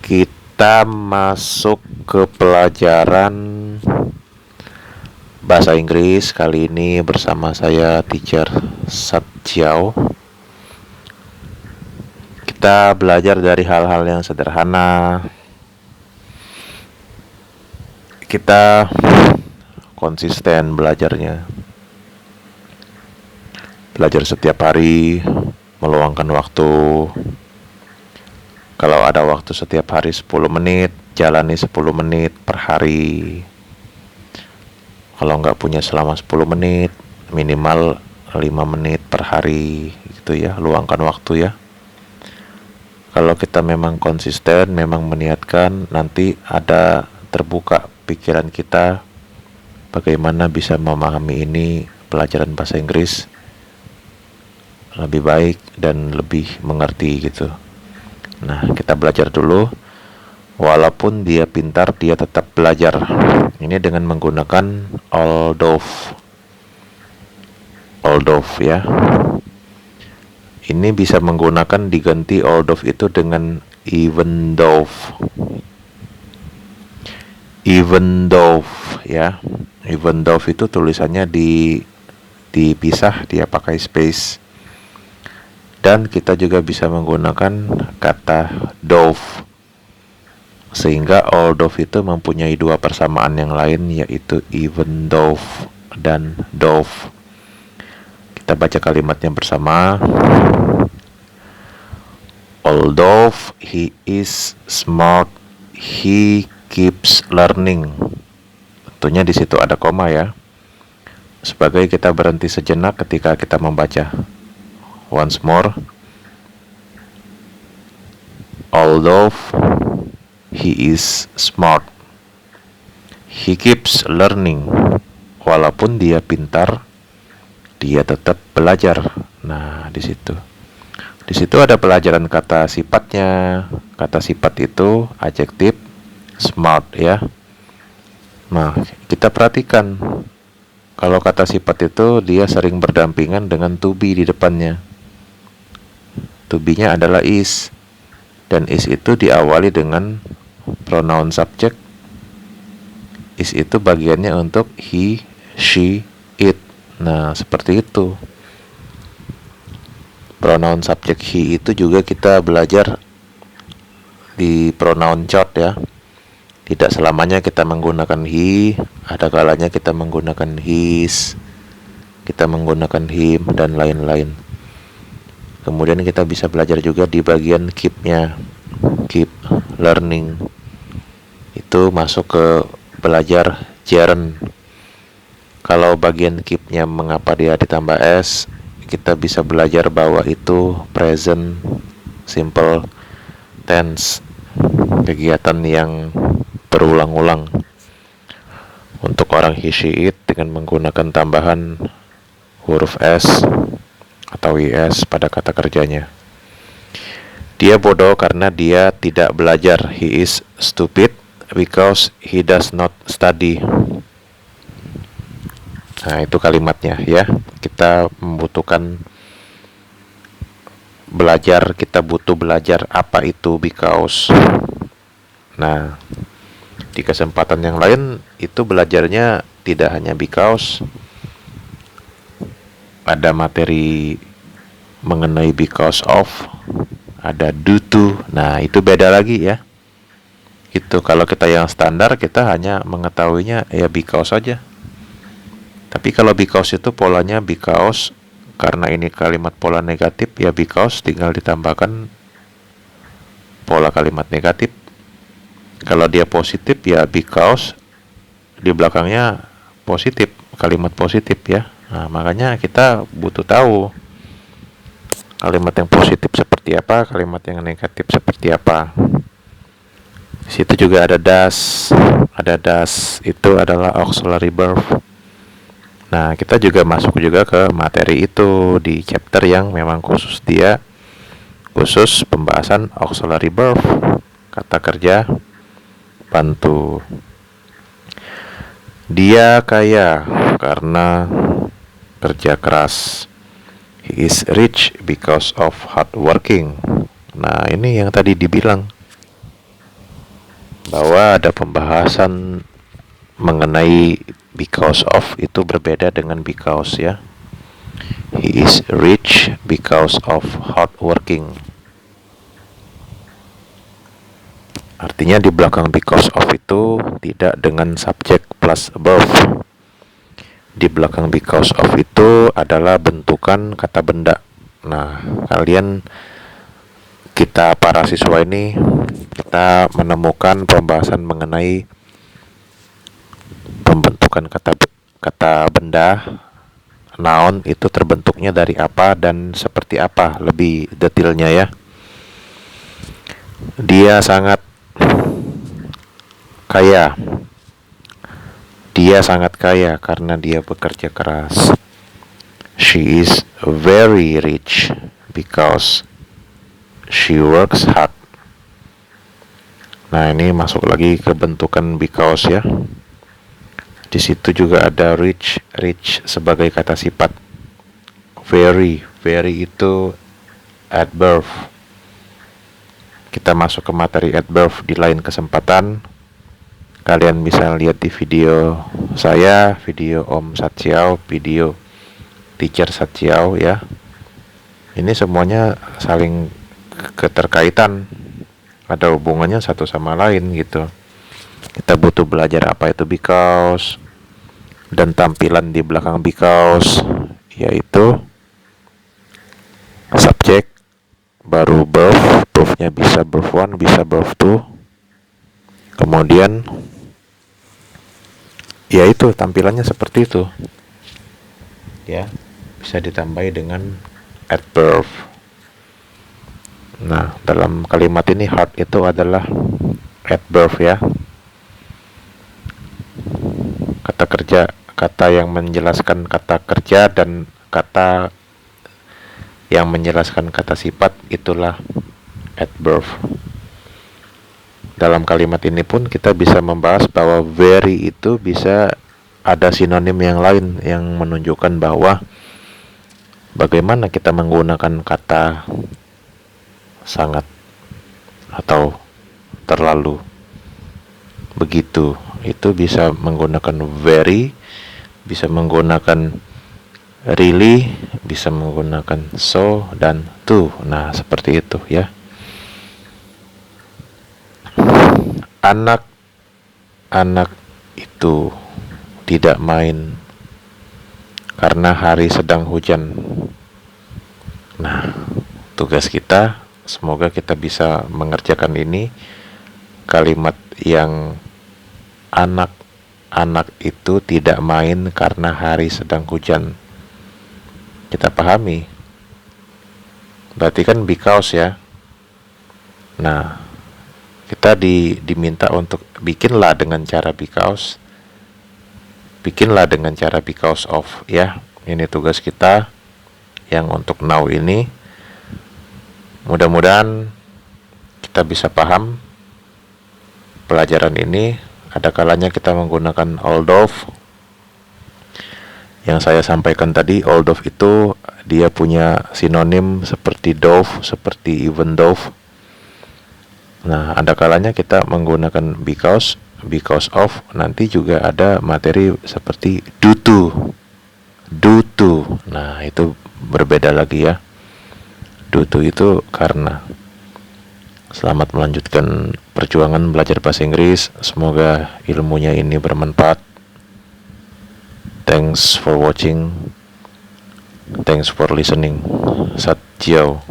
Kita masuk ke pelajaran bahasa Inggris kali ini bersama saya Teacher Satjiao. Kita belajar dari hal-hal yang sederhana. Kita konsisten belajarnya. Belajar setiap hari, meluangkan waktu. Kalau ada waktu setiap hari 10 menit, jalani 10 menit per hari. Kalau nggak punya selama 10 menit, minimal 5 menit per hari gitu ya, luangkan waktu ya. Kalau kita memang konsisten, memang meniatkan, nanti ada terbuka pikiran kita bagaimana bisa memahami ini pelajaran bahasa Inggris lebih baik dan lebih mengerti gitu. Nah, kita belajar dulu. Walaupun dia pintar, dia tetap belajar. Ini dengan menggunakan although. Although ya. Ini bisa menggunakan diganti although itu dengan even though. Even though ya. Even though itu tulisannya dipisah, dia pakai space. Dan kita juga bisa menggunakan kata though, sehingga although itu mempunyai dua persamaan yang lain, yaitu even though dan though. Kita baca kalimatnya bersama. Although he is smart, he keeps learning. Tentunya di situ ada koma ya, sebagai kita berhenti sejenak ketika kita membaca. Once more, although he is smart, he keeps learning. Walaupun dia pintar, dia tetap belajar. Nah, di situ. Di situ ada pelajaran kata sifatnya. Kata sifat itu adjektif smart ya. Nah, kita perhatikan. Kalau kata sifat itu dia sering berdampingan dengan to be di depannya. To be-nya adalah is. Dan is itu diawali dengan pronoun subject. Is itu bagiannya untuk he, she, it. Nah, seperti itu. Pronoun subject he itu juga kita belajar di pronoun chord ya. Tidak selamanya kita menggunakan he, ada kalanya kita menggunakan his, kita menggunakan him, dan lain-lain. Kemudian kita bisa belajar juga di bagian keep-nya. Keep learning. Itu masuk ke belajar gerund. Kalau bagian keep-nya mengapa dia ditambah s, kita bisa belajar bahwa itu present simple tense, kegiatan yang berulang-ulang. Untuk orang he, she, it dengan menggunakan tambahan huruf s atau is pada kata kerjanya. Dia bodoh karena dia tidak belajar. He is stupid because he does not study. Nah, itu kalimatnya ya. Kita membutuhkan belajar, kita butuh belajar apa itu because. Nah, di kesempatan yang lain itu belajarnya tidak hanya because. Ada materi mengenai because of, ada due to. Nah, itu beda lagi ya. Itu kalau kita yang standar, kita hanya mengetahuinya ya because saja. Tapi kalau because itu polanya because, karena ini kalimat pola negatif, ya because tinggal ditambahkan pola kalimat negatif. Kalau dia positif ya because di belakangnya positif, kalimat positif ya. Nah, makanya kita butuh tahu kalimat yang positif seperti apa, kalimat yang negatif seperti apa. Di situ juga ada does. Ada does, itu adalah auxiliary verb. Nah, kita juga masuk juga ke materi itu di chapter yang memang khusus pembahasan auxiliary verb, kata kerja bantu. Dia kaya karena kerja keras. He is rich because of hard working. Nah, ini yang tadi dibilang. bahwa ada pembahasan mengenai because of itu berbeda dengan because ya. He is rich because of hard working. Artinya di belakang because of itu tidak dengan subject plus above. Di belakang because of itu adalah bentukan kata benda. Nah, kita para siswa ini kita menemukan pembahasan mengenai pembentukan kata benda noun itu terbentuknya dari apa dan seperti apa, lebih detailnya ya. Dia sangat kaya. Dia sangat kaya karena dia bekerja keras. She is very rich because she works hard. Nah, ini masuk lagi ke bentukan because ya. Di situ juga ada rich sebagai kata sifat. Very itu adverb. Kita masuk ke materi adverb di lain kesempatan. Kalian bisa lihat di video saya, video Om Satsiao, video Teacher Satsiao ya. Ini semuanya saling keterkaitan, ada hubungannya satu sama lain gitu. Kita butuh belajar apa itu because dan tampilan di belakang because, yaitu subjek, baru verbnya bisa verb 1, bisa verb 2, kemudian yaitu tampilannya seperti itu ya, bisa ditambahi dengan adverb. Nah, dalam kalimat ini hard itu adalah adverb ya, kata kerja, kata yang menjelaskan kata kerja, dan kata yang menjelaskan kata sifat itulah adverb. Dalam kalimat ini pun kita bisa membahas bahwa very itu bisa ada sinonim yang lain yang menunjukkan bahwa bagaimana kita menggunakan kata sangat atau terlalu, begitu. Itu bisa menggunakan very, bisa menggunakan really, bisa menggunakan so dan to. Nah, seperti itu ya. Anak itu tidak main karena hari sedang hujan. Nah, tugas kita semoga kita bisa mengerjakan ini. Kalimat yang anak itu tidak main karena hari sedang hujan, kita pahami. Berarti kan because ya. Nah, kita diminta untuk bikinlah dengan cara because, bikinlah dengan cara because of ya. Ini tugas kita yang untuk now ini. Mudah-mudahan kita bisa paham pelajaran ini. Ada kalanya kita menggunakan although. Yang saya sampaikan tadi, although itu dia punya sinonim seperti though, seperti even though. Nah, ada kalanya kita menggunakan because of. Nanti juga ada materi seperti due to. Nah, itu berbeda lagi ya. Due to itu karena. Selamat melanjutkan perjuangan belajar bahasa Inggris. Semoga ilmunya ini bermanfaat. Thanks for watching. Thanks for listening. Satsiao.